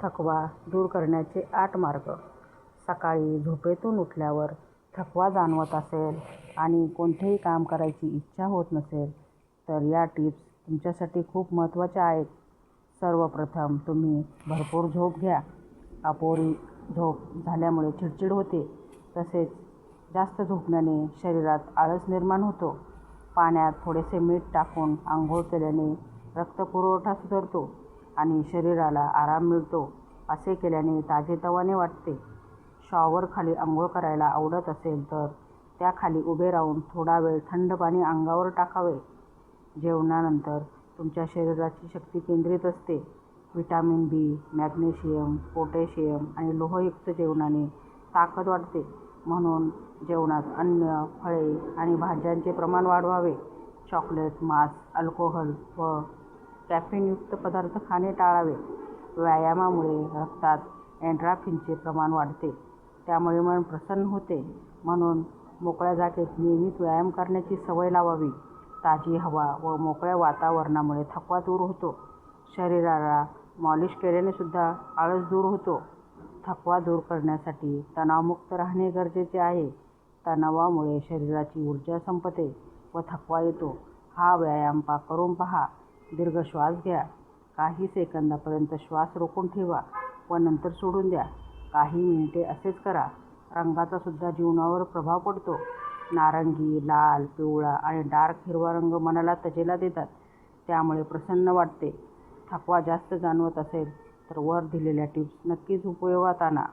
थकवा दूर करण्याचे 8 मार्ग. सकाळी झोपेतून उठल्यावर थकवा जाणवत असेल आणि कोणतेही काम करायची इच्छा होत नसेल तर या टिप्स तुमच्यासाठी खूप महत्त्वाच्या आहेत. सर्वप्रथम तुम्ही भरपूर झोप घ्या. अपुरी झोप झाल्यामुळे चिडचिड होते. तसेच जास्त झोपण्याने शरीरात आळस निर्माण होतो. पाण्यात थोडेसे मीठ टाकून आंघोळ केल्याने रक्तपुरवठा सुधारतो आणि शरीराला आराम मिळतो. असे केल्याने ताजेतवाने वाटते. शॉवरखाली आंघोळ करायला आवडत असेल तर त्याखाली उभे राहून थोडा वेळ थंड पाणी अंगावर टाकावे. जेवणानंतर तुमच्या शरीराची शक्ती केंद्रित असते. व्हिटॅमिन बी, मॅग्नेशियम, पोटॅशियम आणि लोहयुक्त जेवणाने ताकद वाढते. म्हणून जेवणात अन्न, फळे आणि भाज्यांचे प्रमाण वाढवावे. चॉकलेट, मांस, अल्कोहोल व कॅफीनयुक्त पदार्थ खाणे टाळावे. व्यायामामुळे रक्तात एंड्रॉफिनचे प्रमाण वाढते. त्यामुळे मन प्रसन्न होते. म्हणून मोकळ्या जागेत नियमित व्यायाम करण्याची सवय लावावी. ताजी हवा व मोकळ्या वातावरणामुळे थकवा दूर होतो. शरीराला मॉलिश केल्याने सुद्धा आळस दूर होतो. थकवा दूर करण्यासाठी तणावमुक्त राहणे गरजेचे आहे. तणावामुळे शरीराची ऊर्जा संपते व थकवा येतो. हा व्यायाम करून पहा. दीर्घ श्वास घ्या. काही सेकंदापर्यंत श्वास रोखून ठेवा व नंतर सोडून द्या. काही मिनिटे असेच करा. रंगाचा सुद्धा जीवनावर प्रभाव पडतो. नारंगी, लाल, पिवळा आणि डार्क हिरवा रंग मनाला तजेला देतात. त्यामुळे प्रसन्न वाटते. थकवा जास्त जाणवत असेल तर वर दिलेल्या टिप्स नक्कीच उपयोगात आणा.